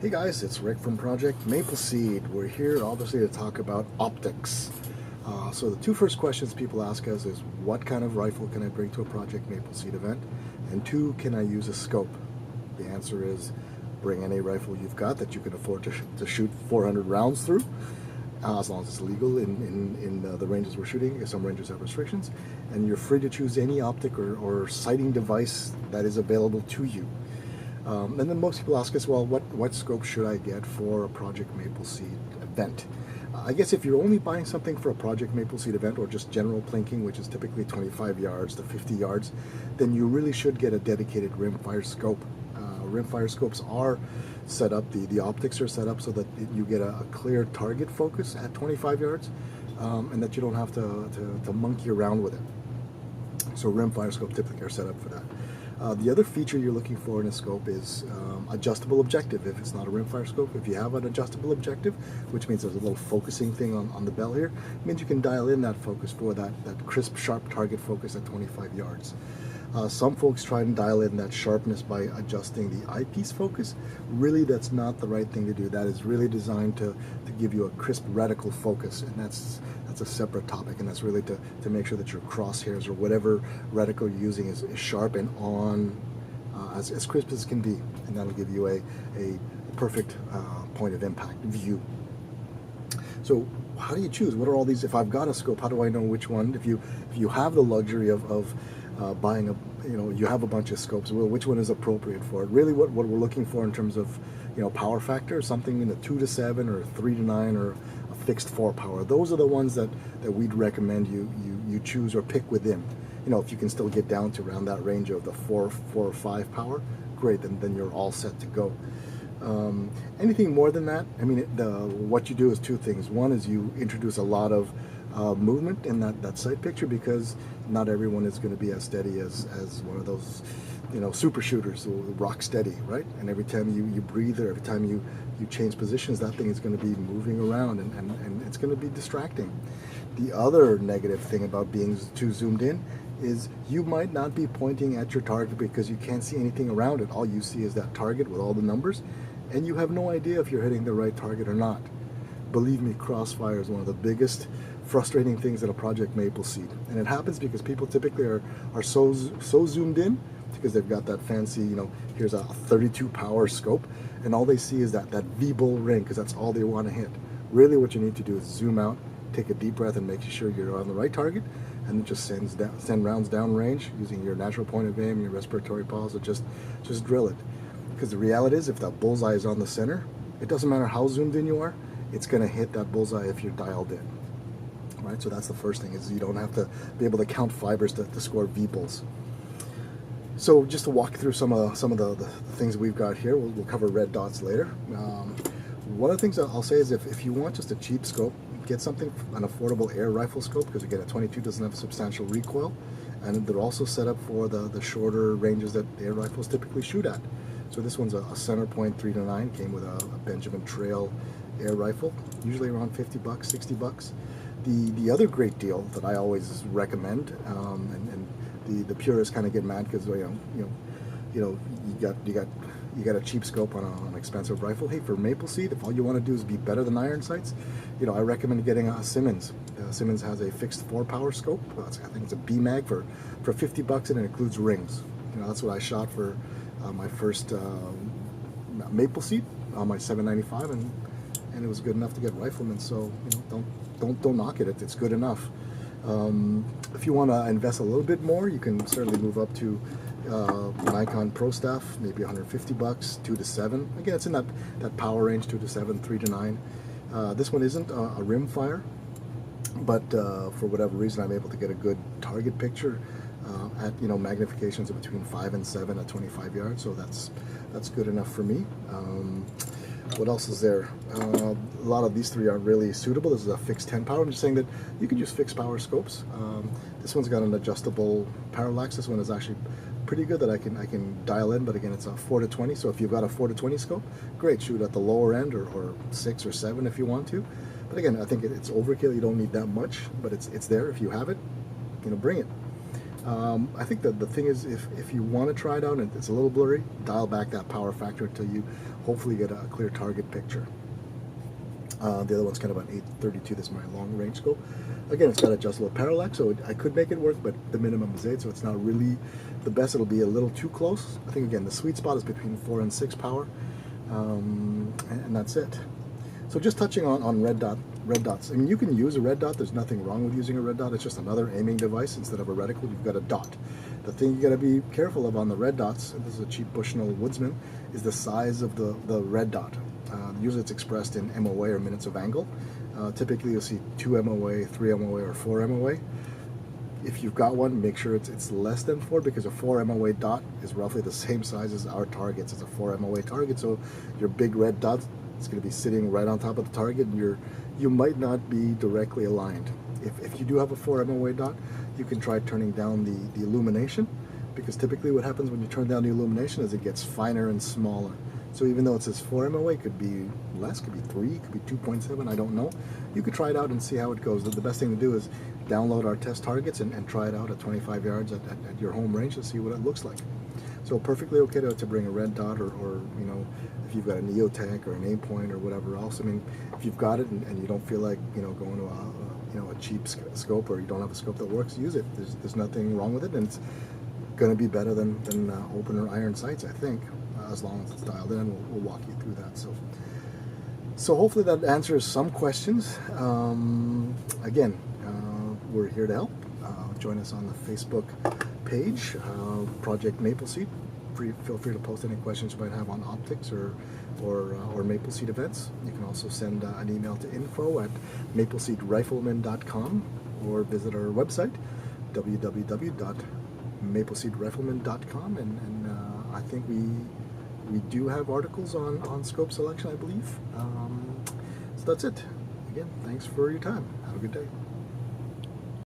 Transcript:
Hey guys, it's Rick from Project Mapleseed. We're here obviously to talk about optics. So the two first questions people ask us is, what kind of rifle can I bring to a Project Mapleseed event? And two, can I use a scope? The answer is, bring any rifle you've got that you can afford to shoot 400 rounds through, as long as it's legal in the ranges we're shooting. Some ranges have restrictions. And you're free to choose any optic or sighting device that is available to you. And then most people ask us, well, what scope should I get for a Project Mapleseed event? I guess if you're only buying something for a Project Mapleseed event or just general plinking, which is typically 25 yards to 50 yards, then you really should get a dedicated rimfire scope. Rimfire scopes are set up, the optics are set up so that you get a clear target focus at 25 yards and that you don't have to monkey around with it. So rimfire scopes typically are set up for that. The other feature you're looking for in a scope is adjustable objective. If it's not a rimfire scope, if you have an adjustable objective, which means there's a little focusing thing on the bell here, it means you can dial in that focus for that crisp, sharp target focus at 25 yards. Some folks try and dial in that sharpness by adjusting the eyepiece focus. Really, that's not the right thing to do. That is really designed to give you a crisp reticle focus, and that's a separate topic, and that's really to make sure that your crosshairs or whatever reticle you're using is sharp and on as crisp as can be, and that'll give you a perfect point of impact view. So how do you choose? What are all these? If I've got a scope, how do I know which one? If you have the luxury of buying you have a bunch of scopes, well, which one is appropriate for it? Really what we're looking for in terms of, power factor, something in the 2 to 7 or 3 to 9 or a fixed 4 power. Those are the ones that we'd recommend you choose or pick within. If you can still get down to around that range of the 4 or 5 power, great, then you're all set to go. Anything more than that, I mean, what you do is two things. One is you introduce a lot of movement in that sight picture, because not everyone is going to be as steady as one of those super shooters who rock steady, right? And every time you breathe or every time you change positions, that thing is going to be moving around and it's going to be distracting. The other negative thing about being too zoomed in is you might not be pointing at your target because you can't see anything around it. All you see is that target with all the numbers, and you have no idea if you're hitting the right target or not. Believe me, crossfire is one of the biggest frustrating things at a Project Mapleseed, and it happens because people typically are so zoomed in because they've got that fancy, here's a 32 power scope, and all they see is that V-bull ring, because that's all they want to hit. Really what you need to do is zoom out, take a deep breath, and make sure you're on the right target, and it just send rounds down range using your natural point of aim, your respiratory pause, and just drill it. Because the reality is, if that bullseye is on the center, it doesn't matter how zoomed in you are, it's going to hit that bullseye if you're dialed in. Right? So that's the first thing, is you don't have to be able to count fibers to score V-bulls. So just to walk through some of the things we've got here, we'll cover red dots later. One of the things that I'll say is, if you want just a cheap scope, get something, an affordable air rifle scope, because again, a 22 doesn't have substantial recoil, and they're also set up for the shorter ranges that air rifles typically shoot at. So this one's a center point 3 to 9, came with a Benjamin Trail air rifle, usually around 50 bucks, 60 bucks. The other great deal that I always recommend, and the purists kind of get mad because you got a cheap scope on an expensive rifle. Hey, for Mapleseed, if all you want to do is be better than iron sights, I recommend getting a Simmons. Simmons has a fixed 4 power scope. I think it's a B-mag for 50 bucks, and it includes rings. That's what I shot for my first Mapleseed on my 795, and it was good enough to get riflemen. So don't knock it. It's good enough. If you want to invest a little bit more, you can certainly move up to Nikon Pro Staff, maybe 150 bucks, 2 to 7. Again, it's in that power range, 2 to 7, 3 to 9. This one isn't a rim fire, but for whatever reason, I'm able to get a good target picture at magnifications of between 5 and 7 at 25 yards. So that's good enough for me. What else is there? A lot of these three aren't really suitable. This is a fixed 10 power. I'm just saying that you can use fixed power scopes. This one's got an adjustable parallax. This one is actually pretty good that I can dial in, but again, it's a 4 to 20. So if you've got a 4 to 20 scope, great, shoot at the lower end, or 6 or 7 if you want to. But again, I think it's overkill. You don't need that much, but it's there if you have it. Bring it. I think that the thing is, if you want to try it out and it's a little blurry, dial back that power factor until you hopefully get a clear target picture. The other one's kind of an 832. This is my long range scope. Again, it's got adjustable parallax, so I could make it work, but the minimum is 8, so it's not really the best. It'll be a little too close. I think, again, the sweet spot is between 4 and 6 power, and that's it. So just touching on red dots. I mean, you can use a red dot. There's nothing wrong with using a red dot. It's just another aiming device. Instead of a reticle, you've got a dot. The thing you got to be careful of on the red dots, and this is a cheap Bushnell Woodsman, is the size of the red dot. Usually it's expressed in MOA, or minutes of angle. Typically you'll see 2 MOA, 3 MOA, or 4 MOA. If you've got one, make sure it's less than 4, because a 4 MOA dot is roughly the same size as our targets. It's a 4 MOA target, so your big red dot is going to be sitting right on top of the target, and you might not be directly aligned. If you do have a 4 MOA dot, you can try turning down the illumination, because typically what happens when you turn down the illumination is it gets finer and smaller. So even though it says 4 MOA, it could be less, could be 3, could be 2.7, I don't know. You could try it out and see how it goes. The best thing to do is download our test targets and try it out at 25 yards at your home range and see what it looks like. So perfectly okay to bring a red dot, or you know, if you've got a Neotech or an Aimpoint or whatever else. I mean, if you've got it and you don't feel like, you know, going to a cheap scope, or you don't have a scope that works, use it. There's nothing wrong with it, and it's going to be better than open or iron sights, I think. As long as it's dialed in, we'll walk you through that. So hopefully that answers some questions. Again, we're here to help. Join us on the Facebook page, Project Mapleseed. Feel free to post any questions you might have on optics or Mapleseed events. You can also send an email to info@mapleseedrifleman.com, or visit our website, www.mapleseedrifleman.com, and I think we do have articles on scope selection, I believe. So that's it. Again, thanks for your time. Have a good day.